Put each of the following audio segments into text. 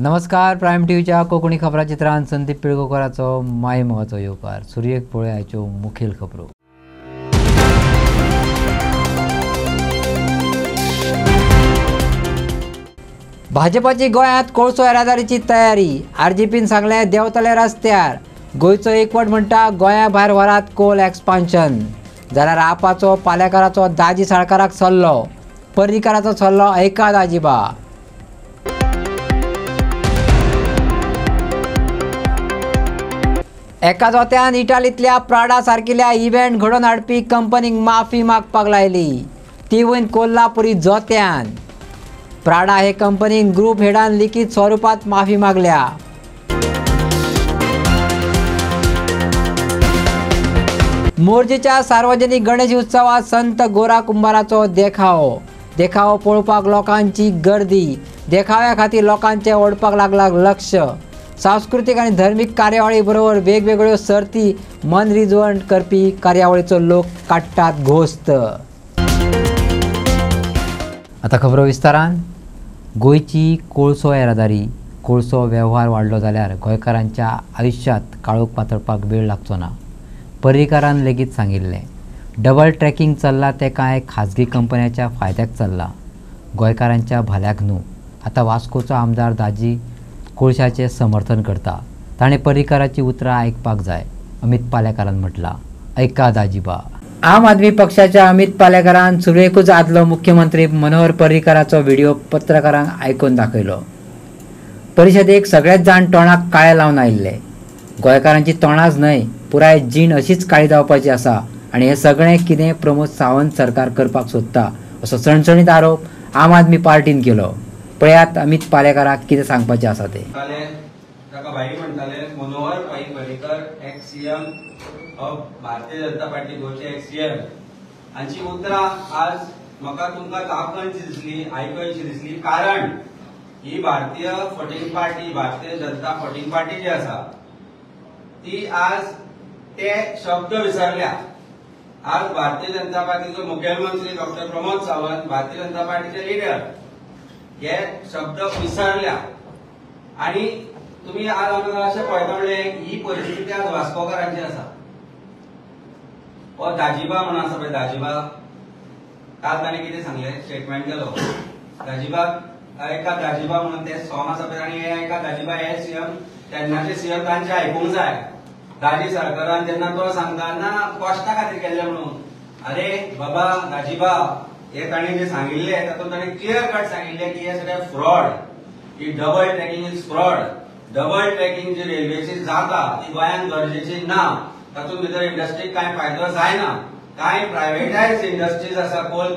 नमस्कार. प्रायम टीव्हीच्या कोकणी खबराचित्रांत संदीप पिळगोकराचो मायमोगाचो येवकार. सुरयेक पळय आयच्यो मुखेल खबरो. भाजपाची गोंयांत कोळसो येरादारीची तयारी. आरजेपीन सांगलें देंवतले रस्त्यार. गोंयचो एकवट म्हणटा गोंया भायर व्हरात कोल एक्सपान्शन. जाल्यार आपाचो पालेकाराचो दाजी साळकाराक सल्लो. पर्रीकाराचो सल्लो ऐका दाजीबा. एका जोत्यान इटालींतल्या प्राडा सारकिल्या इव्हेंट घडोवन हाडपी कंपनीक माफी मागपाक लायली. ती वयर कोल्हापुरी जोत्यान. प्राडा हे कंपनीक ग्रुप हेडान लिखीत स्वरुपात माफी मागल्या. मोरजेच्या सार्वजनीक गणेश उत्सवात संत गोरा कुंभाराचो देखाव पळोवपाक लोकांची गर्दी. देखाव्या खातीर लोकांचे ओडपाक लागला लक्ष. सांस्कृतिक आणि धर्मीक कार्यावळी बरोबर वेगवेगळ्यो सर्ती मन रिजवण करपी कार्यावळीचो लोक काडटात घोस्त. आता खबरो विस्तारान. गोंयची कोळसो येरादारी. कोळसो वेव्हार वाडलो जाल्यार गोंयकारांच्या आयुश्यांत काळोख पातळपाक वेळ लागचो ना. पर्रीकारान लेगीत सांगिल्लें. डबल ट्रॅकिंग चल्ला तें कांय खाजगी कंपन्यांच्या फायद्याक चल्लां, गोंयकारांच्या भल्याक न्हू. आतां वास्कोचो आमदार दाजी कोळशाचें समर्थन करता. ताणें पर्रीकाराची उतरां आयकपाक जाय. अमित पालेकारान म्हटलां. ऐका दाजीबा. आम आदमी पक्षाच्या अमित पालेकारान सुरवेकूच आदलो मुख्यमंत्री मनोहर पर्रीकाराचो व्हिडिओ पत्रकारांक आयकून दाखयलो. परिशदेक सगळेच जाण तोंडाक काळे लावन आयिल्ले. गोंयकारांची तोंडाच न्हय, पुराय जीण अशीच काळी जावपाची आसा आनी हें सगळें कितें प्रमोद सावंत सरकार करपाक सोदता असो सणसणीत आरोप आम आदमी पार्टीन केलो. पळयात अमित पालेकाराक कितें सांगपाचें आसा तें. ताका भाई म्हणटाले Manohar Parrikar ex CM of Bharatiya Janata party गोंयचे एक्स सीएम. हांची उतरां आज म्हाका तुमकां दाखोवची दिसली, आयकची दिसली. कारण ही भारतीय फटींग पार्टी, भारतीय जनता फटींग पार्टी जी आसा ती आज ते शब्द विसरल्या. आज भारतीय जनता पार्टीचो मुखेलमंत्री डॉक्टर प्रमोद सावंत, भारतीय जनता पार्टीचे लिडर हे शब्द विसरल्या. आणि तुम्ही आज आमकां अशें पळयता म्हणलें ही परिस्थिती आज वास्कोकारांची आसा. हो दाजीबा म्हणून आसा पळय, दाजीबा काल ताणें कितें सांगलें, स्टेटमेंट केलो. दाजीबाक एका दाजीबा म्हणून ते सॉंग आसा पळय, आनी हे एका दाजीबा हे सीएम तेन्नाचे सीएम तांचे आयकूंक जाय. दाजी सरकारान जेन्ना तो सांगता ना कॉस्टा खातीर केल्ले म्हणून, अरे बाबा दाजीबा हे ताणें जे सांगिल्ले तातूंत ताणें क्लियर कट सांगिल्लें की हे सगळें फ्रॉड. ही double tracking is fraud. Double tracking जी रेल्वेची जाता ती गोंयांत गरजेची ना. तातूंत भितर इंडस्ट्रीक कांय फायदो जायना. कांय प्रायव्हेटायज इंडस्ट्रीज आसा कोल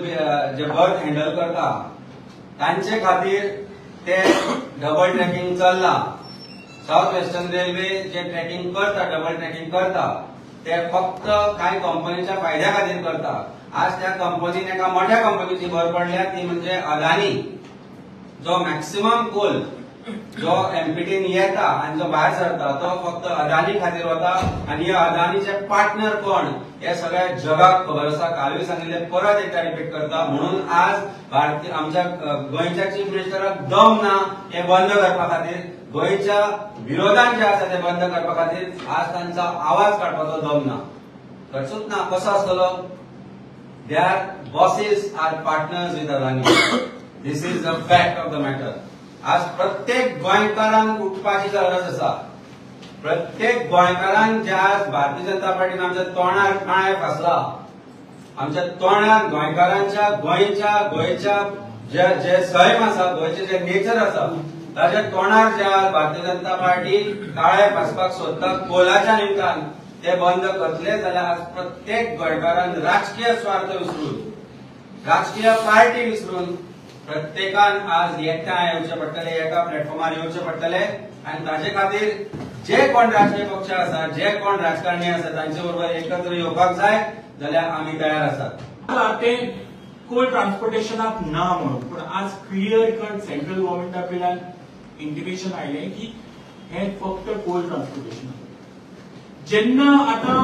जे बर्थ हँडल करता तांचे खातीर ते डबल ट्रॅकिंग चल्ला. साउथ वेस्टर्न रेल्वे जे ट्रॅकिंग करता, डबल ट्रॅकिंग करता ते फक्त कांय कंपनीच्या फायद्या खातीर करता. आज त्या कंपनीन एका मोठ्या कंपनीची भर पडल्या, ती म्हणजे अदानी. जो मॅक्सिमम कोल जो एमपीटीन येता आणि जो भायर सरता तो फक्त अदानी खातीर वता. आणि हे अदानीचे पार्टनर कोण हे सगळ्या जगाक खबर आसा. कालूय सांगिल्लें, परत एकदा रिपीट करता. म्हणून आज भारतीय आमच्या गोंयच्या चीफ मिनिस्टराक दम ना हे बंद करपा खातीर, गोंयच्या विरोधान जे आसा ते बंद करपा खातीर आज तांचा आवाज काडपाचो दम ना. खर्चूच ना. कसो आसतलो? Their bosses are partners with Adani. This is the fact of the matter. आज प्रत्येक गोंयकारांक उठपाची गरज आसा. प्रत्येक गोंयकारांक जे आज भारतीय जनता पार्टीन आमच्या तोंडार काळे फासला, आमच्या तोंडार गोंयकारांच्या गोंयच्या जे सैम आसा, गोंयचे जे नेचर आसा ताच्या तोंडार जे आज भारतीय जनता पार्टी काळे फासपाक सोदता कोलाच्या निमतान ते बंद करतले जाल्यार आज प्रत्येक गोंयकारान राजकीय स्वार्थ विसरून, राजकीय पार्टी विसरून प्रत्येकान आज एकठांय येवचे पडटले, एका प्लॅटफॉर्मार येवचे पडटले. आणि ताचे खातीर जे कोण राजकीय पक्ष आसा, जे कोण राजकारणी आसा तांचे बरोबर एकत्र येवपाक जाय जाल्यार आमी तयार आसात. ते कोल ट्रान्सपोर्टेशनाक ना म्हणून, पण आज क्लियर कट सेंट्रल गव्हर्नमेंटा कडल्यान इंटिमेशन आयलें की हे फक्त कोल ट्रान्सपोर्टेशन. जेन्ना आता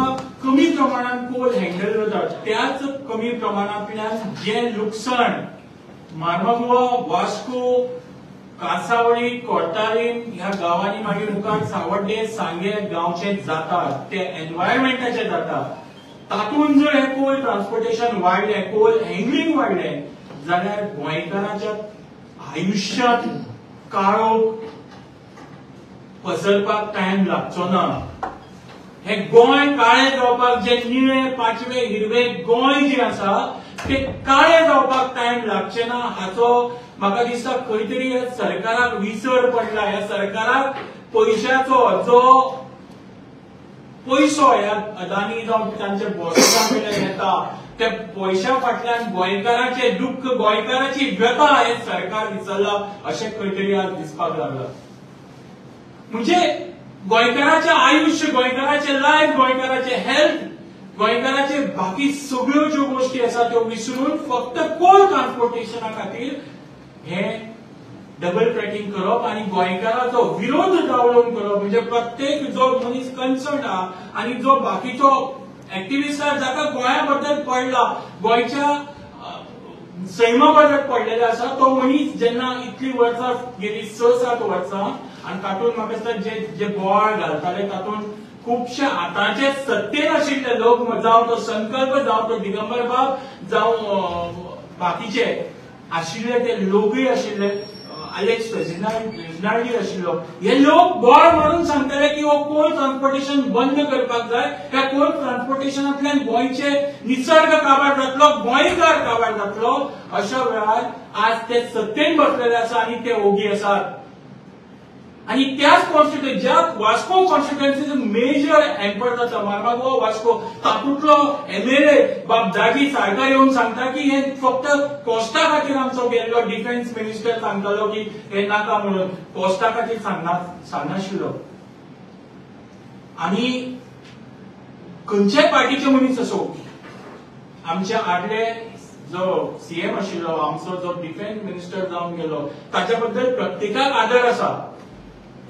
कमी प्रमाणात कोल हँडल जातात त्याच कमी प्रमाणांतल्यान जे लुकसाण मार्मागुआ, वास्को कांसावळी कोर्तारीम ह्या गावांनी मागीर मुखार सावड्डे सांगे गांवचे जातात ते एनवायरमेंटाचे जातात तातून जर हे कोल ट्रान्सपोर्टेशन वाडले कोल हँडलिंग वाडले जाल्यार गोंयकारांच्या आयुष्यात काळोख पसरपाक टाइम लागचो ना हे गोंय काळे जावपाक जे निळे पाचवे हिरवे गोंय जे आसा ते काळे जावपाक टाइम लागचे ना हाचो म्हाका दिसता खंय तरी सरकाराक विसर पडला ह्या सरकाराक पयशाचो जो पयसो ह्या अदानी जावं तांचे बॉसांकडल्यान येता त्या पयशा फाटल्यान गोंयकारांचे दुःख गोंयकाराची व्यथा हे सरकार विसरला अशें खंय तरी आज दिसपाक लागला म्हणजे गोंयकाराचें आयुष्य गोंयकाराचें लायफ गोंयकाराचें हेल्थ गोंयकाराचे बाकी सगळ्यो ज्यो गोष्टी आसा त्यो विसरून फक्त कोल ट्रान्सपोर्टेशना खातीर हे डबल ट्रॅकिंग करप आणि गोंयकाराचो विरोध डावलून करप म्हणजे प्रत्येक जो मनीस कन्सर्न आहा आणि जो बाकीचो एक्टिव्हिस्ट आहा जाका गोंया बद्दल पडला गोंयच्या सैमा बद्दल पडलेले आसा तो मनीस जेन्ना इतली वर्सां गेली 6-7 वर्सां आणि तातूंत म्हाका दिसता जे बोवाळ घालताले तातूंत खुबशे आतांचे सत्तेन आशिल्ले लोक जावं तो संकल्प जावं तो दिगंबर बाब जावं बाकीचे आशिल्ले ते लोकूय आशिल्ले अलेक्स रेजिनाल्डी आशिल्लो हे लोक बोवाळ मारून सांगताले की हो कोल ट्रान्सपोर्टेशन बंद करपाक जाय त्या कोल ट्रान्सपोर्टेशनांतल्यान गोंयचे निसर्ग काबार जातलो गोंयकार काबार जातलो अशा वेळार आज ते सत्तेन बसलेले आसा आणि ते ओगी आसात आणि त्याच कॉन्स्टिट्युएन्सी ज्या वास्को कॉन्स्टिट्युएन्सीचो मेजर एम्पर जाता मार्गागो वास्को तातूंतलो एमएलए बाब जागी सारकार येवन सांगता की हे फक्त कोस्टा खातीर आमचो गेल्लो डिफेन्स मिनिस्टर सांगतालो की हे नाका म्हणून कोस्टा खातीर सांगनाशिल्लो आणि खंयच्याय पार्टीचे मनीस असो आमचे आदले जो सीएम आशिल्लो आमचो जो डिफेन्स मिनिस्टर जावन गेलो ताच्या बद्दल प्रत्येकाक आदर आसा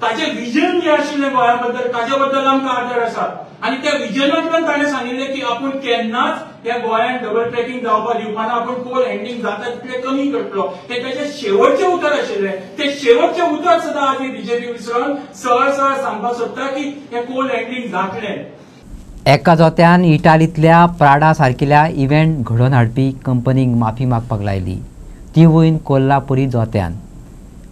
ताचे विजन जे आशिल्ले गोंया बद्दल ताचे बद्दल आमकां आदर आसा आणि त्या विजनांतल्यान ताणें सांगिल्लें की आपूण केन्नाच ह्या गोंयांत डबल ट्रॅकिंग जावपाक दिवपाना आपूण कोल हँडलिंग जाता तितले कमी करतलो ते ताचें शेवटचें उतर आशिल्लें ते शेवटचें उतर सुद्दां आज बीजेपी विसरून सरळ सांगपाक सोदता की हे कोल हँडलिंग जातलें एका जोत्यान इटालींतल्या प्राडा सारकिल्या इव्हेंट घडोवन हाडपी कंपनीक माफी मागपाक लायली ती वयर कोल्हापुरी जोत्यान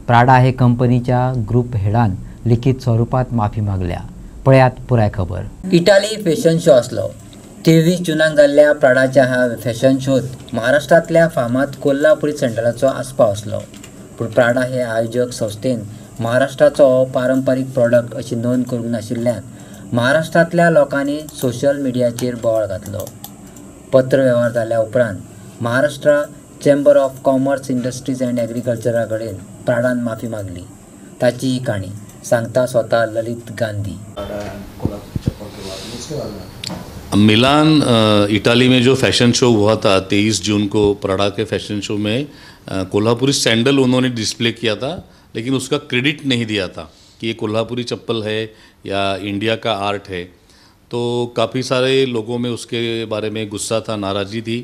प्राडा हे कंपनीच्या ग्रुप हेडान लिखीत स्वरुपात माफी मागल्या पळयात पुराय खबर इटाली फॅशन शो आसलो 23 जूनाक जाल्ल्या प्राडाच्या ह्या फॅशन शोत महाराष्ट्रांतल्या फामाद कोल्हापुरी सँडलाचो आस्पाव आसलो पूण प्राडा हे आयोजक संस्थेन महाराष्ट्राचो पारंपारीक प्रॉडक्ट अशी नोंद करूंक नाशिल्ल्यान महाराष्ट्रांतल्या लोकांनी सोशल मिडियाचेर बोवाळ घातलो पत्र वेव्हार जाल्या उपरांत महाराष्ट्रा chamber of commerce industries and एग्रीकल्चरा कडेन प्राडान माफी मागली ताची ही काणी सांगता स्वता ललित गांधी मिलान इटाली में जो फैशन शो हुआ था 23 जून को प्राडा के फैशन शो में कोल्हापुरी सैंडल उन्होंने डिस्प्ले किया था लेकिन उसका क्रेडिट नहीं दिया था कि ये कोल्हापुरी चप्पल है या इंडिया का आर्ट है तो काफ़ी सारे लोगों में उसके बारे में गुस्सा था नाराज़गी थी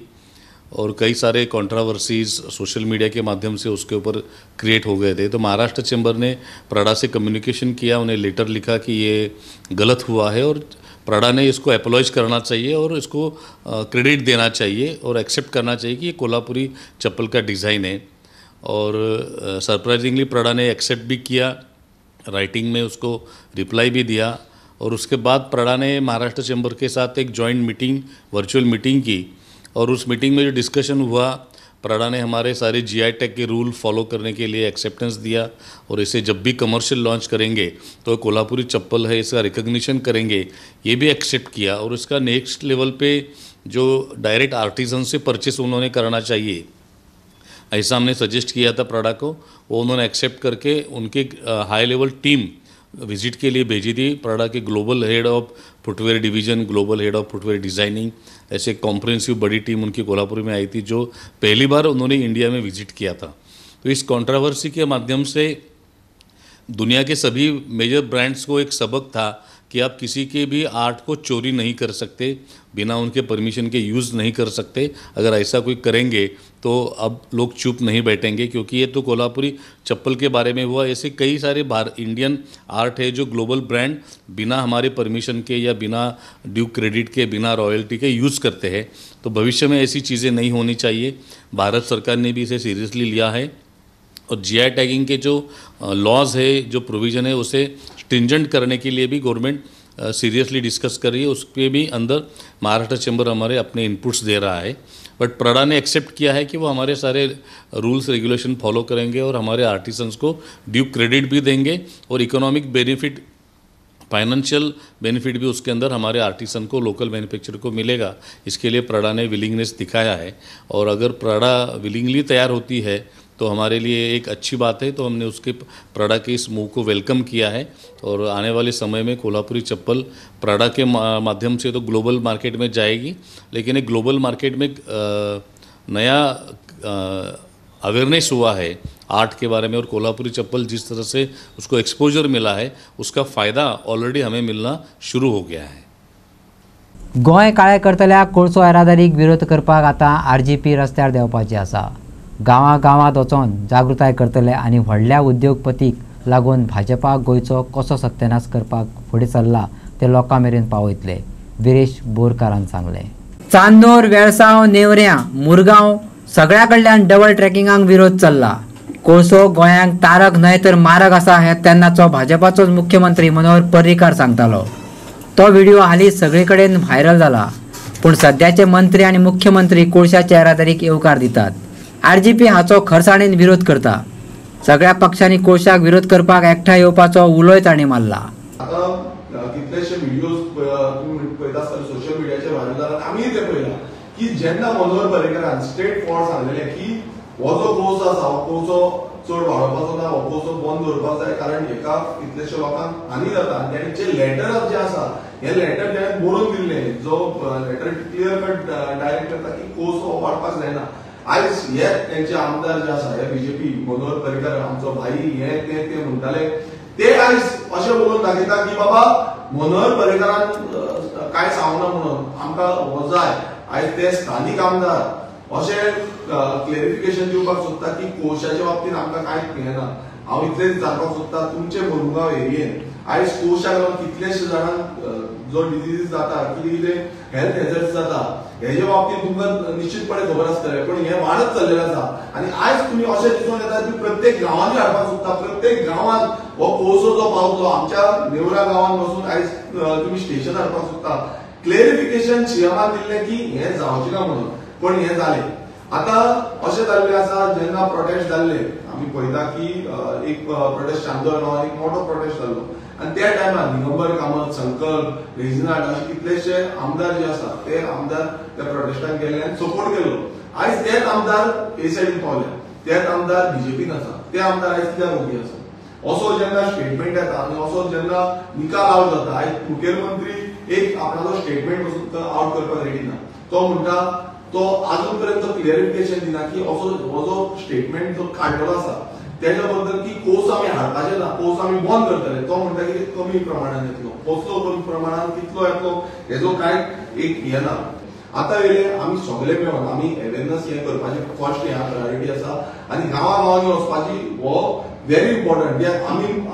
और कई सारे कंट्रोवर्सीज सोशल मीडिया के माध्यम से उसके ऊपर क्रिएट हो गए थे तो महाराष्ट्र चैम्बर ने प्राडा से कम्युनिकेशन किया उन्हें लेटर लिखा कि ये गलत हुआ है और प्राडा ने इसको अपोलॉज करना चाहिए और इसको क्रेडिट देना चाहिए और एक्सेप्ट करना चाहिए कि ये कोल्हापुरी चप्पल का डिज़ाइन है और सरप्राइजिंगली प्राडा ने एक्सेप्ट भी किया राइटिंग में उसको रिप्लाई भी दिया और उसके बाद प्राडा ने महाराष्ट्र चैम्बर के साथ एक जॉइंट मीटिंग वर्चुअल मीटिंग की और उस मीटिंग में जो डिस्कशन हुआ प्राडा ने हमारे सारे जीआई टैग के रूल फॉलो करने के लिए एक्सेप्टेंस दिया और इसे जब भी कमर्शियल लॉन्च करेंगे तो कोल्हापुरी चप्पल है इसका रिकग्निशन करेंगे ये भी एक्सेप्ट किया और इसका नेक्स्ट लेवल पे जो डायरेक्ट आर्टिजन से परचेस उन्होंने करना चाहिए ऐसा हमने सजेस्ट किया था प्राडा को वो उन्होंने एक्सेप्ट करके उनके हाई लेवल टीम विजिट के लिए भेजी थी Prada K global head of footwear division global head of footwear designing ऐसे कॉम्प्रिहेंसिव बड़ी टीम उनकी कोल्हापुर में आई थी जो पहली बार उन्होंने इंडिया में विजिट किया था तो इस कंट्रोवर्सी के माध्यम से दुनिया के सभी मेजर ब्रांड्स को एक सबक था कि आप किसी के भी आर्ट को चोरी नहीं कर सकते, बिना उनके परमिशन के यूज़ नहीं कर सकते। अगर ऐसा कोई करेंगे तो अब लोग चुप नहीं बैठेंगे, क्योंकि ये तो कोल्हापुरी चप्पल के बारे में हुआ। ऐसे कई सारे इंडियन आर्ट है जो ग्लोबल ब्रांड बिना हमारे परमिशन के या बिना ड्यू क्रेडिट के, बिना रॉयल्टी के यूज़ करते हैं। तो भविष्य में ऐसी चीज़ें नहीं होनी चाहिए। भारत सरकार ने भी इसे सीरियसली लिया है और जीआई टैगिंग के जो लॉज है, जो प्रोविज़न है, उसे स्ट्रिंजेंट करने के लिए भी गवर्नमेंट सीरियसली डिस्कस कर रही है। उसके भी अंदर महाराष्ट्र चैम्बर हमारे अपने इनपुट्स दे रहा है। बट प्रडा ने एक्सेप्ट किया है कि वो हमारे सारे रूल्स रेगुलेशन फॉलो करेंगे और हमारे आर्टिसंस को ड्यू क्रेडिट भी देंगे और इकोनॉमिक बेनिफिट, फाइनेंशियल बेनिफिट भी उसके अंदर हमारे आर्टिसन को, लोकल मैन्युफैक्चरर को मिलेगा। इसके लिए प्रडा ने विलिंगनेस दिखाया है और अगर प्रडा विलिंगली तैयार होती है तो हमारे लिए एक अच्छी बात है। तो हमने उसके प्रडा के इस मूव को वेलकम किया है और आने वाले समय में कोल्हापुरी चप्पल प्रडा के माध्यम से तो ग्लोबल मार्केट में जाएगी, लेकिन एक ग्लोबल मार्केट में नया अवेयरनेस हुआ है आर्ट के बारे में और कोल्हापुरी चप्पल जिस तरह से उसको एक्सपोजर मिला है उसका फ़ायदा ऑलरेडी हमें मिलना शुरू हो गया है। गोंय काळे करतल्या कोळसो येरादारीक विरोध करपाक आतां RGP रस्त्यार देवपाची आसा। गांवांत वचून जागृताय करतले आनी व्हडल्या उद्योगपतीक लागून भाजपा गोंयचो कसो सत्यानाश करपाक फुडें सरला ते लोकां मेरेन पावयतले, विरेश बोरकारान सांगलें। चांदोर, वेळसांव, नेवऱ्यां, मुरगांव सगळ्या कडल्यान डबल ट्रॅकिंगाक विरोध चल्ला। कोळसो गोंयांक तारक न्हय तर मारक आसा हें तेन्नाचो भाजपाचोच मुख्यमंत्री मनोहर पर्रीकार सांगतालो। तो व्हिडिओ हालींच सगळे कडेन व्हायरल जाला, पूण सद्याचे मंत्री आनी मुख्यमंत्री कोळशाच्या येरादारीक येवकार दितात। RGP हाचो खरसाणेन विरोध करता। सगळ्या पक्षांनी कोळशाक विरोध करपाक एकठांय येवपाचो उलोय तांणी मारला। आता कितलेशे व्हिडिओज तुम्ही पळयता आसतले सोशल मिडियाचेर व्हायरल जातात, आमी ते पळयला की जेन्ना मनोहर पर्रीकारान स्ट्रेट फॉरवर्ड सांगलेले की हो जो कोळसो आसा हो कोळसो चड वाडोवपाचो ना, हो कोळसो बंद दवरपाक जाय, कारण हेका कितलेशे लोकांक हानी जाता। आनी तेंचे लेटर जे आसा हे लेटर तेणें बरोवन दिल्ले, जो लेटर क्लियर कट डायरेक्ट करता की कोळसो वाडपाक जायना। आयज हे तेंचे आमदार जे आसा हे बीजेपी मनोहर पर्रीकार आमचो भाई हे ते म्हणटाले ते आयज अशें बोलून दाखयता की बाबा मनोहर पर्रीकारान काय सांगना म्हणून आमकां हो जाय। आयज ते स्थानीक आमदार अशें क्लॅरिफिकेशन दिवपाक सोदता की कोळशाच्या बाबतींत आमकां कांयच हेना। हांव इतलेंच सांगपाक सोदता, तुमचे मुरगांव एरियेन आयज कोळशाक लागून कितलेशे जाणांक जो डिजीज जाता, कितें हेल्थ हॅझर्ड्स जाता, हेजे बाबतींत तुमकां निश्चितपणे खबर आसतलें, पण हे वाडत चल्लेलें आसा। आनी आयज तुमी अशें दिसून येता की प्रत्येक गांवांनी हाडपाक सोदता, प्रत्येक गांवांत हो कोळसो जो पावतो, आमच्या नेवरा गांवांत वचून आयज तुमी स्टेशन हाडपाक सोदता। क्लॅरिफिकेशन सीएमान दिल्लें की हें जावचें ना म्हणून, पण हें जालें। आतां अशें जाल्लें आसा जेन्ना प्रोटेस्ट जाल्ले, आमी पळयता की एक प्रोटेस्ट चांदोर गांवांत एक मोठो प्रोटेस्ट जाल्लो आनी त्या टायमार दिगंबर कामत, संकल्प, रेजिनाल्ड अशे कितलेशे आमदार जे आसा ते आमदार त्या प्रोटेस्टाक गेले आनी सपोर्ट केलो। आयज तेच आमदार हे सायडीन पावले, तेच आमदार बीजेपीन आसा, ते आमदार आयज कित्याक ओगी आसा। असो जेन्ना स्टेटमेंट येता आनी असो जेन्ना निकाल आवट जाता, आयज मुखेलमंत्री एक आपणाचो स्टेटमेंट पसून आवट करपाक रेडी ना। तो म्हणटा, तो आजून पर्यंत क्लियरिफिकेशन दिना की असो हो जो स्टेटमेंट जो काडलेलो आसा तेच्या बद्दल की कोर्स आमी हाडपाचे ना, कोर्स आमी बंद करतले। तो म्हणटा की कमी प्रमाणात येतलो, कसलो कमी प्रमाणात कितलो येतलो हेजो कांय एक हे ना। आतां येयले आमी सगळे मेळून आमी अवेरनेस हे करपाचे फर्स्ट ह्या प्रायोरिटी आसा आनी गांवांनी वचपाची हो व्हेरी इम्पॉर्टंट।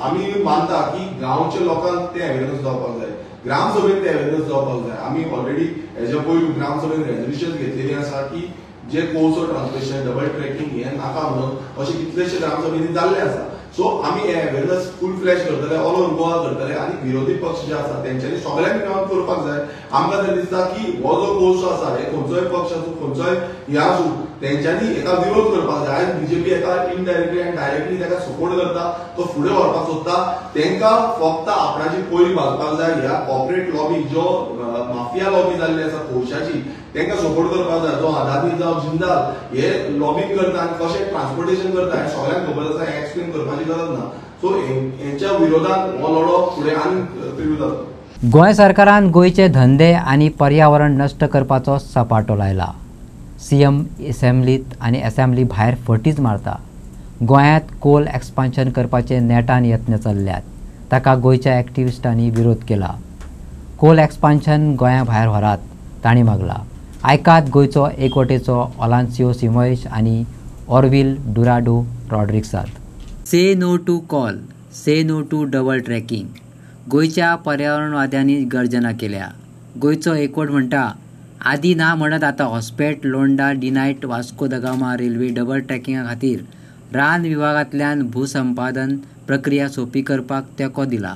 आमी मानता की गांवच्या लोकांक ते अवेरनेस जावपाक जाय, ग्रामसभेत ते अवेरनेस जावपाक जाय। आमी ऑलरेडी हेच्या पयलीं ग्रामसभेत रेजोल्युशन घेतलेली आसा की जे कोळसो ट्रान्सपोर्टेशन, डबल ट्रॅकिंग हे नाका म्हणून अशे कितलेशे ग्रामसभेनी जाल्ले आसा। सो आमी हे अवेरनेस फूल फ्लॅश करतले, ऑल ओव्हर गोवा करतले आनी विरोधी पक्ष जे आसा तेंच्यांनी सगळ्यांनी मेळून करपाक जाय। आमकां तर दिसता की हो जो कोळसो आसा हे खंयचोय पक्ष आसूं, खंयचोय हे आसूं, तेंच्यांनी हेका विरोध करपाक जाय। आयज बीजेपी हेका इनडायरेक्टली आनी डायरेक्टली तेका सपोर्ट करता, तो फुडें व्हरपाक सोदता। तेंकां फक्त आपणाची पयली भाजपाक जाय। ह्या कॉर्पोरेट लॉबी, जो माफिया लॉबी जाल्ली आसा कोळशाची, तेंकां सपोर्ट करपाक जाय। जो अदानी जावं जिंदाल हे लॉबिंग करता आनी कशें ट्रान्सपोर्टेशन करता हे सगळ्यांक खबर आसा, हे एक्सप्लेन करपाची गरज ना। सो हेंच्या विरोधात हो लढो फुडें आनी तीव्र जातलो। गोंय सरकारान गोंयचे धंदे आनी पर्यावरण नश्ट करपाचो सपाटो लायला। सीएम असेंब्लीत आनी असेंब्ली भायर फटीच मारता। गोंयांत कोल एक्सपान्शन करपाचे नेटान यत्न चल्ल्यात, ताका गोंयच्या एक्टिविस्टांनी विरोध केला। कोल एक्सपान्शन गोंया भायर व्हरात तांणी मागला. आयकात गोंयचो एकवटेचो ऑलांसियो सिमोयश आनी ऑरविल डुराडो रॉड्रिक्सात. Say no to coal, say no to double tracking. गोंयच्या पर्यावरणवाद्यांनी गर्जना केल्या. गोंयचो एकवट म्हणटा आदी ना म्हणत आतां हॉस्पेट, लोंडा, डिनायट, वास्को द गामा रेल्वे डबल ट्रॅकिंगा खातीर रान विभागांतल्यान भूसंपादन प्रक्रिया सोपी करपाक तेंको दिला.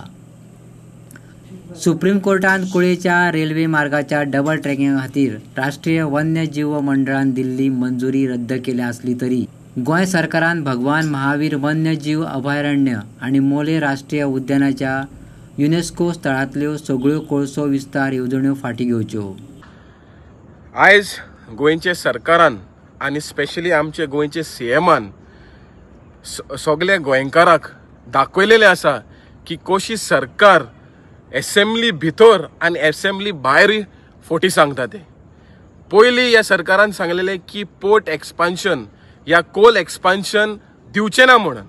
सुप्रीम कोर्टान कुळेच्या रेल्वे मार्गाच्या डबल ट्रॅकिंगा खातीर राष्ट्रीय वन्यजीव मंडळान दिल्ली मंजुरी रद्द केल्या आसली तरी गोंय सरकारान भगवान महावीर वन्यजीव अभयारण्य आनी मोले राष्ट्रीय उद्यानाच्या युनेस्को स्थळांतल्यो सगळ्यो कोळसो विस्तार येवजण्यो फाटीं घेवच्यो. आयज गोंयचे सरकारान आनी स्पेशली आमचे गोंयचे सीएमान सगळे गोंयकाराक दाखयलेले आसा की कशी सरकार एसेंब्ली भितर आनी एसेंब्ली भायर फोटी सांगता ते. पयलीं ह्या सरकारान सांगलेले की पोर्ट एक्सपान्शन या कोल एक्सपान्शन दिवचे ना म्हणून,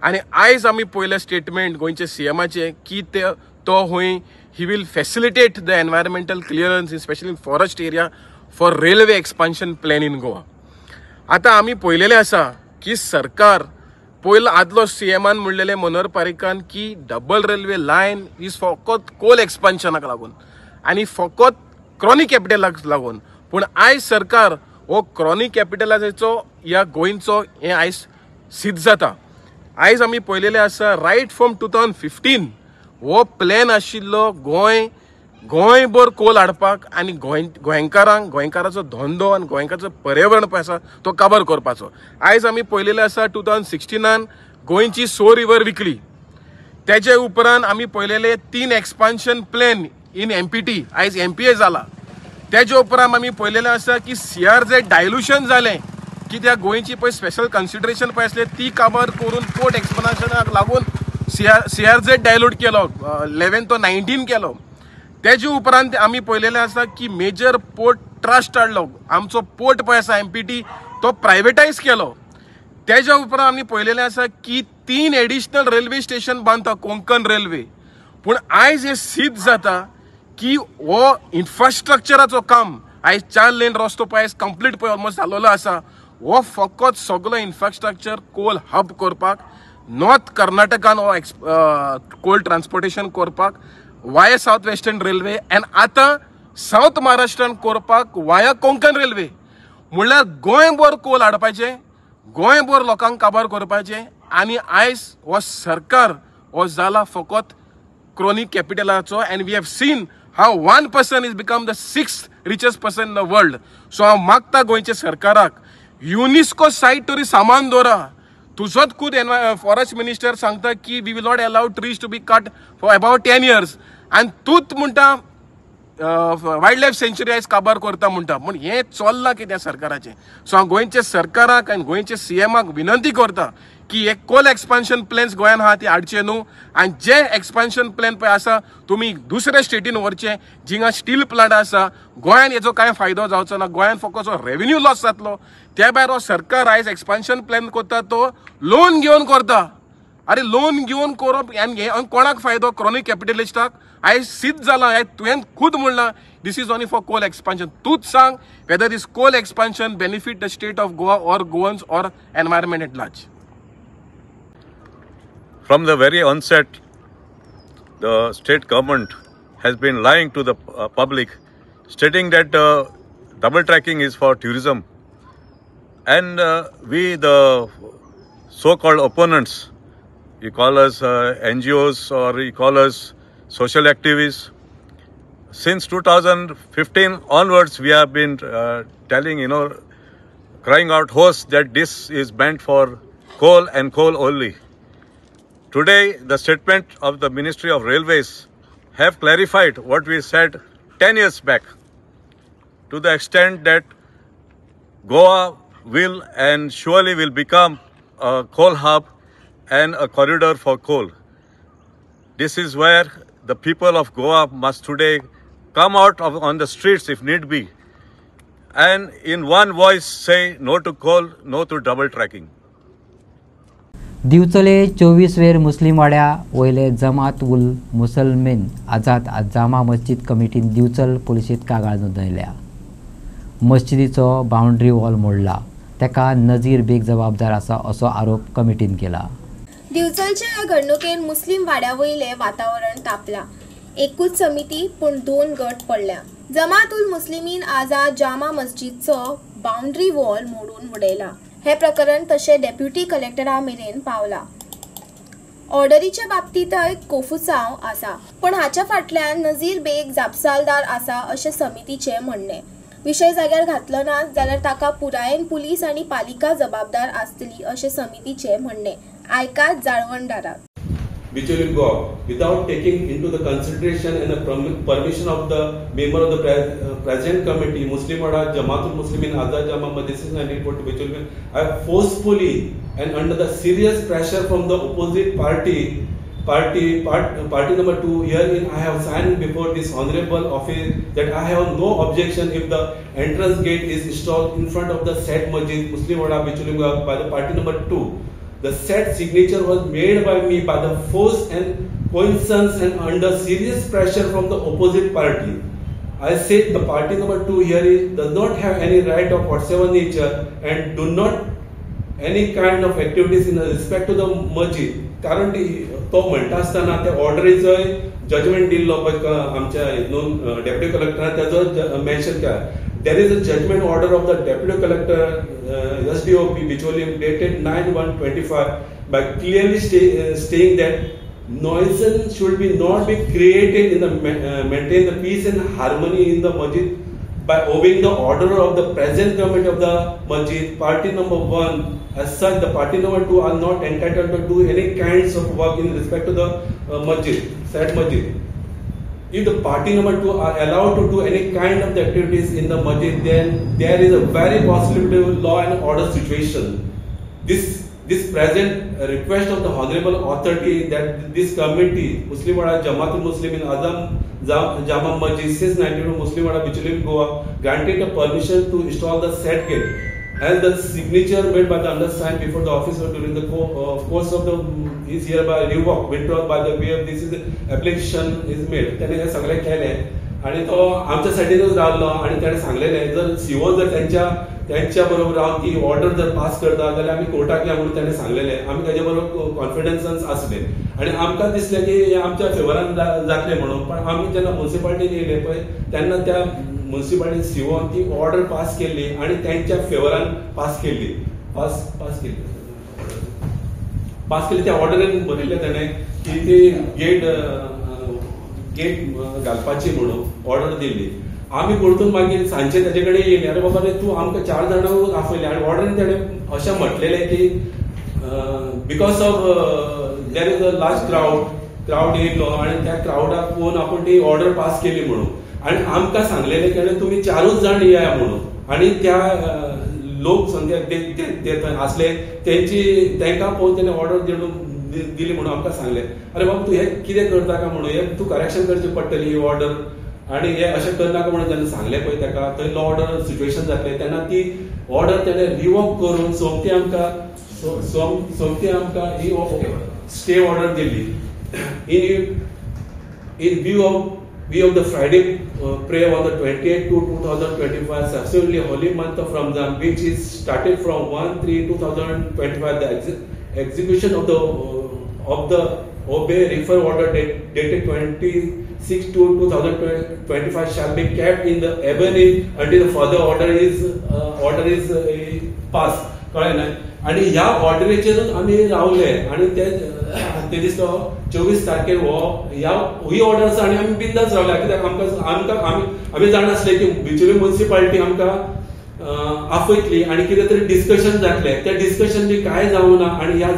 आनी आयज आमी पयले स्टेटमेंट गोंयचे सीएमाचे की तो हूंय he will facilitate the environmental clearance in specially in forest area for railway expansion plan in Goa. आतां आमी पळयलेलें आसा की सरकार पयलो आदलो सीएमान म्हणलेले मनोहर पारीकान की डबल रेल्वे लायन इज फकत कोल एक्सपान्शनाक लागून आनी फकत क्रॉनीक कॅपिटलाक लागून. पूण आयज सरकार हो क्रॉनीक कॅपिटलाचो ह्या गोंयचो हें आयज सिद्ध जाता. आयज आमी पळयलेलें आसा रायट फ्रॉम 2015 हो प्लॅन आशिल्लो गोंयभर कोल हाडपाक आनी गोंयकाराचो धंदो आनी गोंयकाराचो पर्यावरण पळय आसा तो काबार करपाचो. आयज आमी पळयलेलें आसा 2016 गोंयची 6 रिवर विकली. तेजे उपरांत आमी पळयलेले 3 एक्सपान्शन प्लॅन इन एमपीटी आयज एमपीए जाला. तेजे उपरांत आमी पळयलेलें आसा की CRZ डायल्युशन जालें की त्या गोंयची पळय स्पेशल कन्सिडरेशन पळय आसले ती काबार करून पोर्ट एक्सपान्शनाक लागून CRZ डायल्यूट केलो, 11 to 19 केलो. तेजे उपरांत आमी पळयलेलें आसा की मेजर पोर्ट ट्रस्ट हाडलो. आमचो पोर्ट पळय आसा एमपीटी तो प्रायवेटायज केलो. तेज्या उपरांत आमी पळयलेलें आसा की 3 एडिशनल रेल्वे स्टेशन बांदता कोंकण रेल्वे. पूण आयज हे सिद्ध जाता की हो इन्फ्रास्ट्रक्चराचो काम आयज 4 लेन रस्तो पळय आयज कंप्लीट पळय ऑलमोस्ट जालोलो आसा. हो फकत सगळो इन्फ्रास्ट्रक्चर कोल हब करपाक, नॉर्थ कर्नाटकान हो कोल ट्रान्सपोर्टेशन करपाक वाया साउथ वेस्टर्न रेल्वे एंड आतां साउथ महाराष्ट्रान करपाक वाया कोंकण रेल्वे. म्हणल्यार गोंयभर कोल हाडपाचें, गोंयभर लोकांक काबार करपाचें. आनी आयज हो सरकार हो जाला फकत क्रॉनीक कॅपिटलाचो. And we have seen how 1 person is become the 6th richest person in the world. So हांव मागता गोंयच्या सरकाराक युनेस्को सायट तरी सांबाळून दवरा. तुजोच खूद फॉरेस्ट मिनिस्टर सांगता की we will not allow trees to be cut for about 10 years आनी तूच म्हणटा वायल्ड लायफ सेंच्युरी आयज काबार करता म्हणटा. पूण हें चल्लां कित्याक सरकाराचें. सो हांव गोंयच्या सरकाराक आनी गोंयच्या सीएमाक विनंती करता की हे कोल एक्सपान्शन प्लॅन्स गोंयान आहा ते हाडचे न्हू. आनी जे एक्सपान्शन प्लॅन पळय आसा तुमी दुसऱ्या स्टेटीन व्हरचे जिंगा स्टील प्लांट आसा. गोंयान हेजो कांय फायदो जावचो ना. गोंयान फकत रेव्हेन्यू लॉस जातलो. त्या भायर हो सरकार आयज एक्सपान्शन प्लॅन करता तो लोन घेवन करता. अरे लोन घेवन करप आनी हे कोणाक फायदो? क्रॉनीक कॅपिटलिस्टाक. आयज सिद्ध जालां. आयज तुवें खूद म्हणलां this is only for coal expansion. तूच सांग whether this coal expansion benefit the state of Goa or Goans or environment at large. From the very onset, the state government has been lying to the public, stating that double tracking is for tourism. And we, the so-called opponents, you call us NGOs or you call us social activists. Since 2015 onwards, we have been telling, crying out hoarse that this is meant for coal and coal only. Today, the statement of the Ministry of Railways have clarified what we said 10 years back, to the extent that Goa will and surely will become a coal hub and a corridor for coal. This is where the people of Goa must today come out on the streets if need be, and in one voice say no to coal, no to double tracking. दिवचले 24 वेर मुस्लिम वाड्या वयले जमात उल मुसलमीन आझाद जामा मस्जिद कमिटीन दिवचल पुलिशेंत कागाळ नोंदयल्या. मस्जिदीचो boundary wall मोडला, तेका नजीर बेग जबाबदार आसा असो आरोप कमिटीन केला. दिवचलच्या ह्या घडणुकेन मुस्लिम वाड्या वयले वातावरण तापला. एकूच समिती पूण 2 गट पडल्या. जमात उल मुस्लिमीन आझाद जामा मस्जिदचो बाउंड्री वॉल मोडून उडयला. हे प्रकरण तशें डेप्युटी कलेक्टरा मेरेन पावला. ऑर्डरीच्या बाबतींतय कोफुसांव आसा, पण हाच्या फाटल्यान नजीर बेग जापसालदार आसा अशें समितीचें म्हणणें. विशय जाग्यार घातलो ना जाल्यार ताका पुरायेन पुलीस आनी पालिका जबाबदार आसतली अशें समितीचें म्हणणें. आयकात जाळवणदाराक. Bicholi Goa, without taking into the consideration and the permission of the member of the present committee, Muslim Wada Jamaatul Muslimin Azad Jama Masjid 1940 Bicholi, I forcefully and under the serious pressure from the opposite party number 2, herein I have signed before this honorable office that I have no objection if the entrance gate is installed in front of the said Masjid Muslim Wada Bicholi Goa by the party number 2. The said signature was made by me by the force and coincidence and under serious pressure from the opposite party. I said the party number 2 here does not have any right of whatsoever nature and do not any kind of activities in respect to the masjid. कारण तो म्हणटा आसतना त्या ऑर्डरीचो judgement दिल्लो पळय आमच्या deputy कलेक्टरान त्याचो mention केला. There is a judgment order of the Deputy Collector SDOP Bicholi dated 9/1/25 by clearly stating that nuisance should not be created in the maintain the peace and harmony in the masjid by obeying the order of the present government of the masjid. Party number 1, as such, the party number 2 are not entitled to do any kinds of work in respect to the masjid, said masjid. If the party number 2 are allowed to do any kind of the activities in the masjid, then there is a very possibility of law and order situation. This present request of the honorable authority that this committee, Muslim Wada Jamaatul Muslimin Azam Jama Masjid since 1992 Muslim Wada Bicholi Goa granted the permission to install the said gate. As the signature made by the undersigned before the officer during the course of the is hereby revoked, withdrawn by the way of this is application is made. त्याने हे सगळे केले आणि तो आमच्या साइडीनच रावलो आणि त्याने सांगलेले जर सीओ जर त्यांच्या बरोबर रावन ती ऑर्डर जर पास करता जाल्यार आमी कोर्टाक या म्हणून त्याने सांगलेले. आमी त्याच्या बरोबर कॉन्फिडन्सान आसले आणि आमकां दिसलें की हे आमच्या फेवरान जातले म्हणून. पण आमी जेन्ना म्युनिसिपालिटीन येयले पळय तेन्ना त्या म्युनिसिपालिटी सीओ ती ऑर्डर पास केली आणि त्यांच्या फेवरान पास केली. त्या ऑर्डरीन बरयले त्याने की ती गेट घालपाची म्हणून ऑर्डर दिल्ली. आमी परतून मागीर सांजचे ताचे कडेन येयले. अरे बाबा रे तूं आमकां 4 जाणांक आफयले आणि ऑर्डरीन ताणें अशें म्हटलेलें की because of there is a large crowd येयलो आणि त्या क्राऊडाक पळोवन आपण ती ऑर्डर पास केली म्हणून. आणि आमकां सांगलेलें की तुमी 4च जाण या म्हणून. आणि त्या लोक संख्या आसले तांकां पळोवन तेणें ऑर्डर दिली म्हणून आमकां सांगलें. अरे बाबा तूं हे कितें करता काय म्हणून, हे तूं करेक्शन करची पडटली ही ऑर्डर आणि हे अशें करनाका म्हणून जेन्ना सांगलें पळय ताका थंय लॉ ऑर्डर सिच्युएशन जातलें तेन्ना ती ऑर्डर तेणें रिवोक करून सोमती आमकां ही स्टे ऑर्डर दिल्ली. in view of the Friday prayer on the 28th to 2025, subsequently Holy month of Ramadan, which is started from 1/3/2025, the execution of the obey refer order dated 26 to 2025 shall be kept in the abeyance until the further order is passed. कळ्ळें न्हय. आणि ह्या ऑर्डरीचेरूच आमी रावले आणि ते दिसलो 24 तारखेर ही ऑर्डर आसा आणि आमी बिंदास रावल्या. कित्याक आमी जाण आसले की बिचोली म्युनिसिपालिटी आमकां आफयतली आणि कितें तरी डिस्कशन जातलें. त्या डिस्कशन बी कांय जावं ना आणि ह्या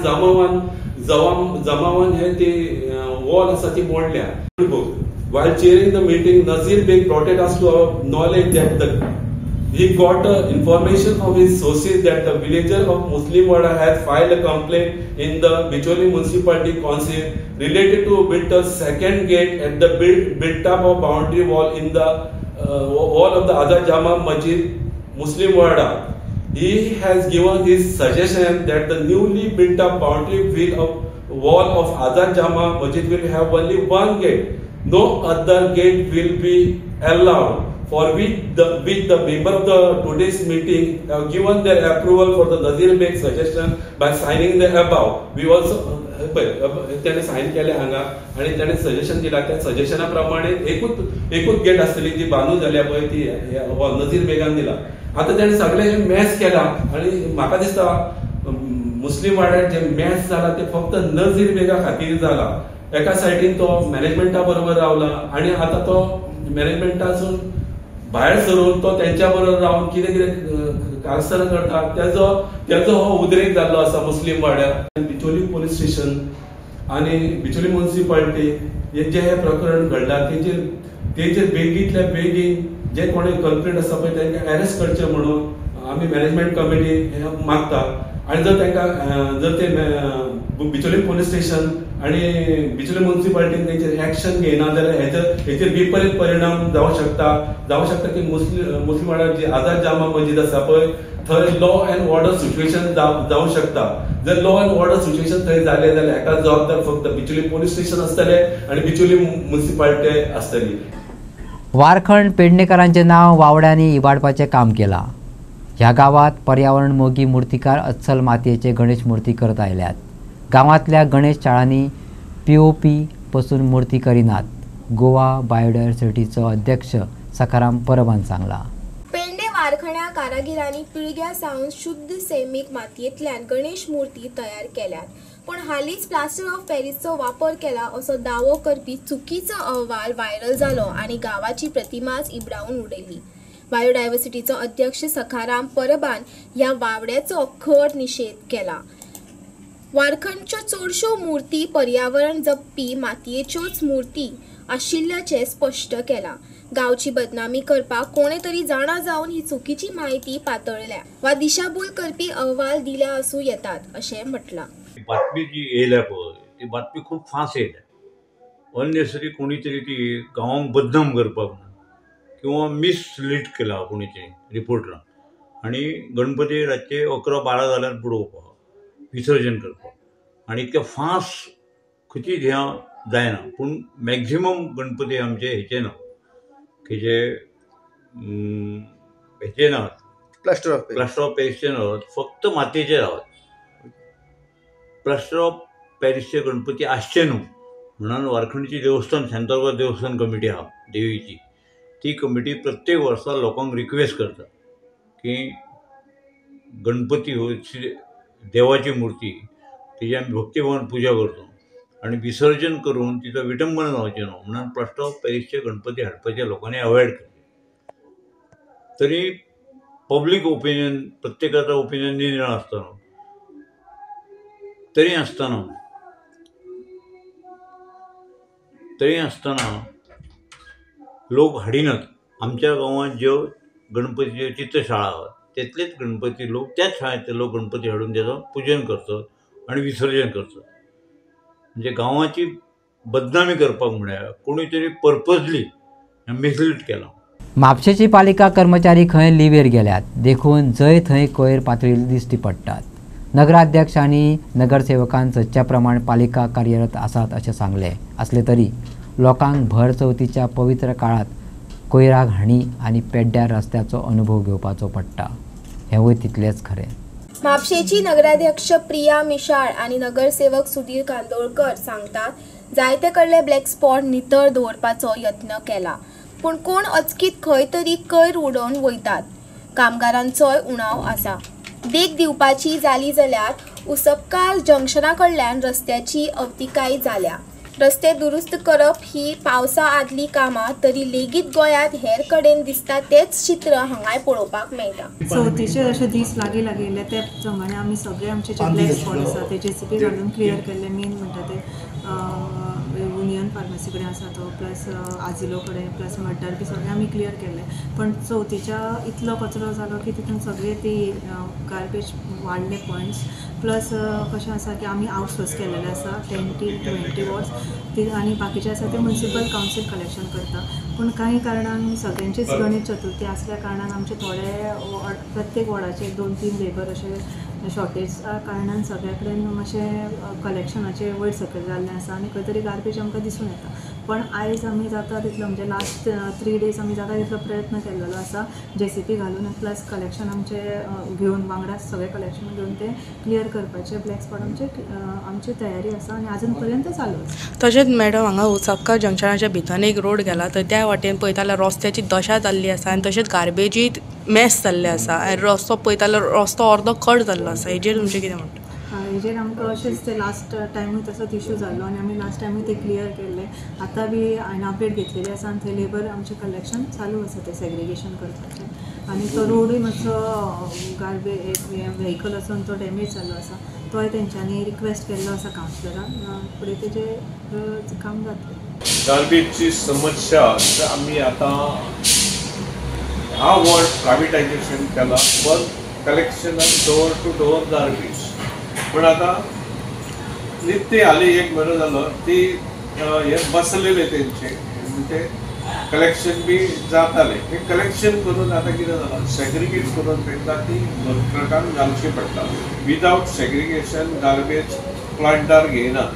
जमावान हे ती वॉल आसा ती मोडल्या. While chairing the meeting, Nazir Beg brought us to our knowledge that he got information from his sources that the villager of Muslim Wada has filed a complaint in the Bicholi Municipality Council related to built a second gate at the built up of boundary wall in the wall of the Azad Jama Masjid Muslim Wada. he has given his suggestion that the newly built up boundary wall of Azad Jama Masjid will have only one gate. No other gate will be allowed. For which the member of the today's meeting have given their approval for the Nazir Beg suggestion by signing the above. We also त्याने sign केले हांगा आणि त्याने suggestion दिला. त्या सजेशना प्रमाणे एकूच gate आसतली जी बांदून जाल्या पळय ती नजीर बेगान दिला. आता त्याने सगळे मॅच केला आणि म्हाका दिसता मुस्लिम वाड्यार जे मॅच जाला ते फक्त नजीर बेगा खातीर जाला. एका सायडीन तो मॅनेजमेंटा बरोबर रावला आणि आता तो मॅनेजमेंटासून भायर सरून तो त्यांच्या बरोबर रावन कितें कितें कारस्थान करता त्याचो हो उद्रेक जाल्लो आसा मुस्लिम वाड्यार. बिचोली पोलीस स्टेशन आणि बिचोली म्युनिसिपालिटी हे प्रकरण घडला तेजेर बेगींतल्या बेगीन जे कोणी कल्प्रिट आसा पळय तांकां अरेस्ट करचे म्हणून आमी मॅनेजमेंट कमिटी मागता. आणि जर ते बिचोली पोलीस स्टेशन आणि बिचोली म्युनिसिपालिटीन तेंचेर एक्शन घेयना जाल्यार हेचेर विपरीत परिणाम जावं शकता की मुस्लिम वाड्यार जी आझाद जामा मस्जिद आसा पळय थंय लॉ अँड ऑर्डर सिच्युएशन जावं शकता. जर लॉ अँड ऑर्डर सिच्युएशन थंय जालें जाल्यार हेका जबाबदार फक्त बिचोली पोलीस स्टेशन आसतलें आणि बिचोली म्युनिसिपालिटी आसतली. वारखंड पेडणेकरांचे नाव वावड्यांनी इबाडपाचें काम केलां. ह्या गावात पर्यावरण मोगी मूर्तिकार अस्सल मातयेचे गणेश मूर्ती करत आयल्यात. गावातल्या गणेश शाळांनी POP पासून मूर्ती करिनात. गोवा बायोडायव्हर्सिटीचो अध्यक्ष सखाराम परबान सांगला. पेडणे वारखण्या कारागिरांनी पिळग्या सावन शुद्ध सैमीक मातयेंतल्यान गणेश मूर्ती तयार केल्यात. पण हालींच प्लास्टर ऑफ पॅरिसचो वापर केला असो दावो करपी चुकीचो अहवाल व्हायरल जालो आणि गावाची प्रतिमाच इबडावून उडयली. बायोडायव्हर्सिटीचो अध्यक्ष सखाराम परबान ह्या वावड्याचो खर निषेध केला. वारखंडच्यो चडश्यो मूर्ती पर्यावरण जपपी मातयेच्योच मूर्ती आशिल्ल्याचें स्पश्ट केला. गांवची बदनामी करपाक कोणे तरी जाणा जावन ही चुकीची माहिती पातळल्या वा दिशाभूल करपी अहवाल दिल्या आसूं येतात अशें म्हटलां. बातमी जी येयल्या पळय ती बातमी खूब फास्ट येयल्या. अननेसरी कोणी तरी ती गांवांक बदनाम करपाक किंवा मिसलीड केला कोणीचे रिपोर्टरान आणि गणपती रातचे 11-12 जाल्यार बुडोवपाक विसर्जन करपाक आणि इतके फास्ट खंयचीच हें जायना. पूण मॅक्झिमम गणपती आमचे हेचे ना की जे हेचे नात प्लास्टर ऑफ पॅरिसचे नात, फक्त मातयेचे रावत. प्लास्टर ऑफ पॅरिसचे गणपती आसचे न्हू म्हणून वारखंडची देवस्थान शांतादुर्गा देवस्थान कमिटी आहा देवीची, ती कमिटी प्रत्येक वर्सा लोकांक रिक्वेस्ट करता की गणपती हो देवाची मूर्ती तिची आमी भक्तिभावान पुजा करता आणि विसर्जन करून तिचो विटंबना जावचें न्हू म्हणून प्लास्टर ऑफ पॅरिसचे गणपती हाडपाचे लोकांनी अवॉयड केले. तरी पब्लीक ओपिनियन प्रत्येकाचा ओपिनियन निरनिराळो आसता न्हू. तरी आसतना लोक हाडिनात. आमच्या गांवांत ज्यो गणपतीच्यो चित्रशाळा आहात तेतलेच गणपती लोक त्याच शाळेंतले लोक गणपती हाडून त्याचं पूजन करतात आणि विसर्जन करतात. म्हणजे गांवाची बदनामी करपाक म्हळ्यार कोणी तरी पर्पजली मिसलीड केला. म्हापशेची पालिका कर्मचारी खंय लिव्हेर गेल्यात देखून जंय थंय कोयर पातळीर दिश्टी पडटात. नगराध्यक्ष आनी नगरसेवकान सदच्या प्रमाण पालिका कार्यरत आसात अशें सांगले. असले तरी लोकांक भर चवथीच्या पवित्र काळात कोयराक हाणी आनी पेड्ड्यार रस्त्याचो अनुभव घेवपाचो पडटा. हेंवूय तितलेंच खरें. म्हापशेची नगराध्यक्ष प्रिया मिशाळ आणि नगरसेवक सुधीर कांदोळकर सांगतात जायते कडले ब्लॅक स्पॉट नितळ दवरपाचो यत्न केला पूण कोण अचकीत खंय तरी कोयर उडोवन वयतात. कामगारांचोय उणाव आसा. देख दिवपाची जाली जाल्यार उसपकार जंक्शना कडल्यान रस्त्याची अवतिकाय जाल्या. रस्ते दुरुस्त करप ही पावसा आदली कामां तरी लेगीत गोंयांत हेर कडेन दिसता तेच चित्र हांगाय पळोवपाक मेळटा. चवथीचे अशे दीस लागीं लागील्ले ते प्रमाणे आमी सगळे आमचे जे ब्लॅक स्पॉट आसा ते JCB घालून क्लियर केल्ले. मेन म्हणटा ते युनियन फार्मसी कडेन आसा तो प्लस आजिलो कडेन प्लस मड्डार बी सगळें आमी क्लियर केले. पण चवथीच्या इतलो कचरो जालो की तितून सगळे ती गार्बेज वाडले पॉयंट्स प्लस कशें आसा की आमी आउटसोर्स केलेले आसा 10 to 20 वॉर्ड्स ती आनी बाकीचे आसा ते म्युनिसिपल कावन्सील कलेक्शन करता. पूण काही कारणान सगळ्यांचीच गणेश चतुर्थी आसल्या कारणान आमचे थोडे प्रत्येक वॉर्डाचे 2-3 लेबर अशे शॉर्टेज कारणान सगळ्या कडेन मातशें कलेक्शनाचे वयर सकयल जाल्लें आसा आनी खंय तरी गार्बेज आमकां दिसून येता. पण आयज आमी जाता तितलो म्हणजे लास्ट 3 days आमी जाता तितलो प्रयत्न केल्लो आसा JCP घालून प्लस कलेक्शन आमचे घेवन वांगडा सगळें कलेक्शन घेवन ते क्लियर करपाचे ब्लॅक स्पॉट आमची तयारी आसा आनी आजून पर्यंत चालू आसा. तशेंच मॅडम हांगा उचाक्का जंक्शनाच्या भितर एक रोड गेला तर त्या वाटेन पळयता जाल्यार रस्त्याची दशा जाल्ली आसा आनी तशेंच गार्बेजी मॅस जाल्ले आसा आनी रस्तो पळयता जाल्यार रस्तो अर्दो कट जाल्लो आसा. हेजेर तुमचें कितें म्हणटा? हेजेर आमकां अशेंच ते लास्ट टायमूय तसोच इश्यू जाल्लो आनी आमी लास्ट टायमूय ते क्लियर केल्ले. आतां बी हांवें अपडेट घेतलेली आसा आनी थंय लेबर आमचें कलेक्शन चालू आसा ते सेग्रिगेशन करपाचें. आनी तो रोडूय मातसो गार्बेज व्हेहिकल आसून तो डॅमेज जाल्लो आसा तोय तेंच्यांनी रिक्वेस्ट केल्लो आसा कावन्सिलरान फुडें तेजें काम जातलें. गार्बेजची समस्या आमी आतां हा वॉर्ड प्रायवेटायजेशन केला पण कलेक्शनाक डोर टू डोर गार्बेज. पण आता नित्य हाली 1 महिनो जालो ती हे बसलेले तेंचे म्हणजे कलेक्शन बी जाताले ते कलेक्शन करून आता कितें जालां सेग्रिगेट करून तांकां ती ट्रकान घालची पडटा. विदाउट सेग्रिगेशन गार्बेज प्लांटार घेयना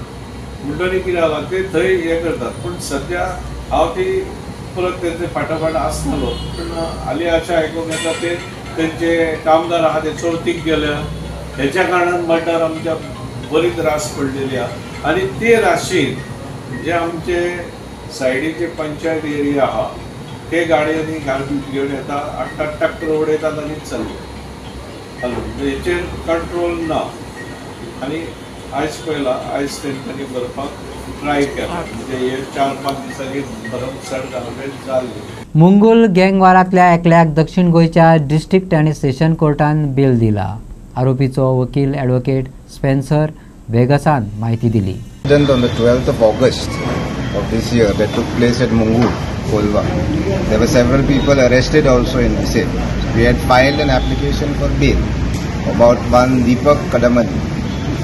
म्हणटरी कितें जालां ते थंय हे करतात. पण सद्या हांव ती परत तेंचे फाटाफाट आसतालो पण हालीं अशें आयकूंक येता ते तेंचे कामदार आहा ते चवथीक गेल्या हेच्या कारणान मड्डार आमच्या बरी त्रास पडलेली आहा. आनी ते राशीन जे आमचे सायडीचे पंचायत एरिया आहा ते गाडयांनी गार्बेज घेवन येता ट्रॅक्टर उडयतात आनी चल्ले. हेचेर कंट्रोल ना आनी आयज पळयला आयज तेंच्यांनी करपाक ट्राय केला म्हणजे हे 4-5 दिसांनी भरमसाट गार्बेज जाल्ली. मुंगूल गँगवारांतल्या एकल्याक दक्षिण गोंयच्या डिस्ट्रिक्ट आनी सेशन कोर्टान बेल दिला. आरोपीचो वकील ॲडव्होकेट स्पेन्सर वेगसान माहिती दिली. On the 12th of August of this year that took place at Mungul, Kolva. There were several people arrested also in the same. We had filed an application for bail about one Deepak Kadamani.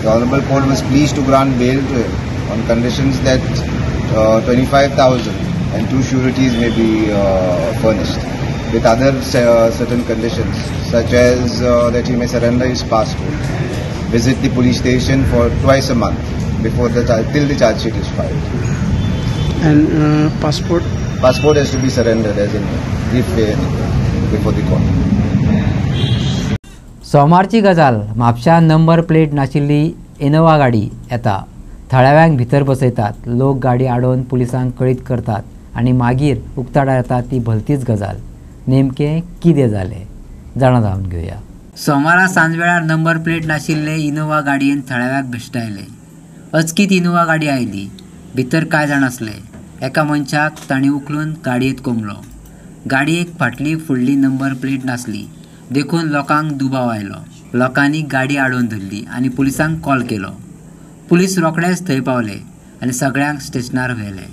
The Honourable Court was pleased to grant bail to him on conditions that 25,000 and 2 sureties may be furnished, with other certain conditions such as that he may surrender his passport, visit the police station for twice a month before till the charge sheet is filed. And passport has to be surrendered as in brief way before the court. सोमारची गजाल Mapusa number plate नाशिल्ली Innova गाडी येता. थळाव्यांक भितर बसयतात, लोक गाडी आडोवन पुलिसांक कळीत करतात आनी मागीर उक्ताडार येता ती भलतीच गजाल. नेमकें कितें जालें जाणा जावन घेवया. सोमारा सांजवेळार नंबर प्लेट नाशिल्ले इनोवा गाडयेन थळाव्याक भेश्टायले. अचकीत इनोवा गाडी आयली. भितर कांय जाण आसले. एका मनशाक तांणी उखलून गाडयेंत कोंबलो. गाडयेक फाटली फुडली नंबर प्लेट नासली देखून लोकांक दुबाव आयलो. लोकांनी गाडी आडोवन धरली आनी पुलिसांक कॉल केलो. पुलीस रोखडेच थंय पावले आनी सगळ्यांक स्टेशनार व्हेले.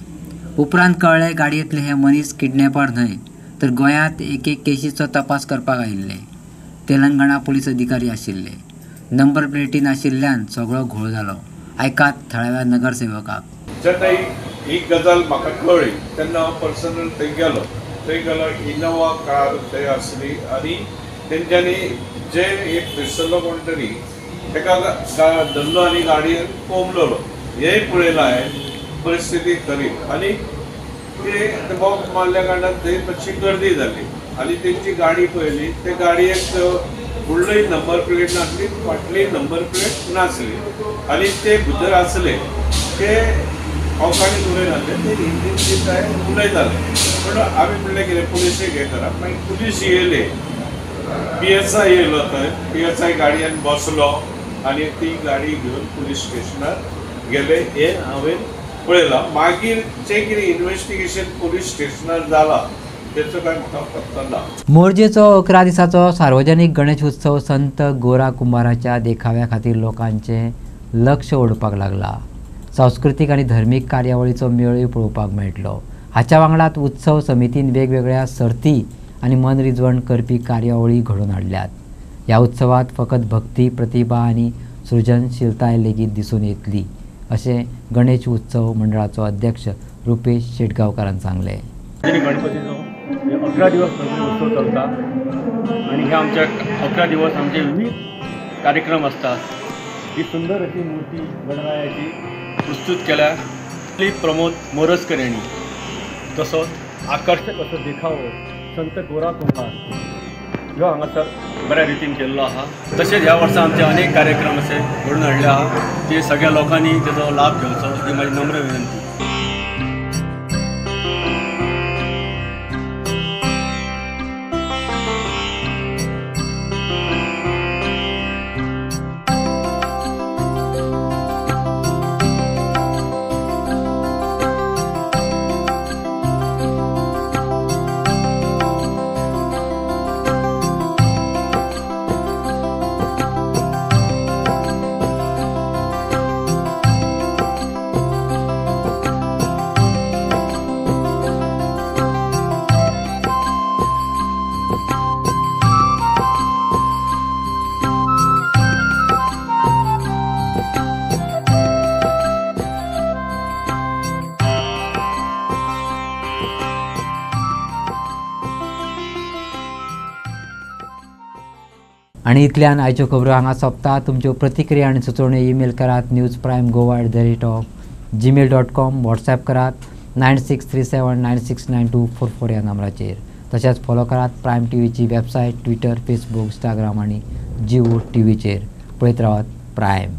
उपरांत कळ्ळें गाडयेंतले हे मनीस किडनॅपर न्हय तर गोंयांत एक केसीचो तपास करपाक आयिल्ले. तेलंगणा पुलीस अधिकारी आशिल्ले. नंबर प्लेटी नाशिल्ल्यान सगळो घोळ जालो. आयकात थळाव्या नगरसेवकाक. जेन्ना ही गजाल म्हाका कळ्ळी तेन्ना हांव पर्सनल थंय गेलो इनोवा कार थंय आसली आनी तेंच्यांनी जे एक दिसलो कोण तरी ताका धरलो आनी गाडयेन कोंबलोलो. हेय पळयलां हांवें परिस्थिती खरी आनी ते बॉक्स मारल्या कारणान थंय मातशी गर्दी जाली आनी तेंची गाडी पळयली ते गाडयेक फुडली नंबर प्लेट नासली फाटली नंबर प्लेट नासली आनी ते भितर आसले ते कोंकणी उलयनासले ते हिंदीन बी काय उलयताले. पूण आमी म्हणलें कितें पुलिसेक हे करा. मागीर पुलीस येयले. PSI येयलो थंय. PSI गाडयेन बसलो आनी ती गाडी घेवन पुलीस स्टेशनार गेले. हे हांवें पळयलां. मागीर जें कितें इन्व्हेस्टिगेशन पुलीस स्टेशनार जालां तेचो कांय म्हाका पत्तो ना. मोरजेचो 11 दिसाचो सार्वजनीक गणेश उत्सव संत गोरा कुंभाराच्या देखाव्या खातीर लोकांचें लक्ष ओडपाक लागला. सांस्कृतिक आनी धर्मीक कार्यावळीचो मेळूय पळोवपाक मेळटलो। हाच्या वांगडाच उत्सव समितीन वेगवेगळ्या सर्ती आनी मनरिजवण करपी कार्यावळी घडोवन हाडल्यात। ह्या उत्सवात फकत भक्ती, प्रतिभा आनी सृजनशीलताय लेगीत दिसून येतली अशें गणेश उत्सव मंडळाचो अध्यक्ष रुपेश शेटगांवकारान सांगलें। गणपतीचो 11 दिवस उत्सव चलता आणि हे आमच्या 11 दिवस आमचे विविध कार्यक्रम असतात। ही सुंदर अशी मूर्ती गणरायाची प्रस्तुत केल्या प्रमोद मोरजकर यांनी, तसोच आकर्षक असो देखावो संत गोरा कुंभार ह्यो हांगासर बऱ्या रितीन केल्लो आहा। तशेंच ह्या वर्सा आमचे अनेक कार्यक्रम असे घडून हाडले आहा, ते सगळ्या लोकांनी तेजो लाभ घेवचो ही माझी नम्र विनंती। आनी इतल्यान आयच्यो खबरो हांगा सोंपता। तुमच्यो प्रतिक्रिया आनी सुचोवण्यो ईमेल करात newsprime@gmail.com, व्हॉट्सॲप करात 9637969244 ह्या नंबराचेर। तशेंच फॉलो करात प्रायम टीव्हीची वेबसायट, ट्विटर, फेसबूक, इंस्टाग्राम आनी जिओ टीव्हीचेर। पळयत रावात प्रायम।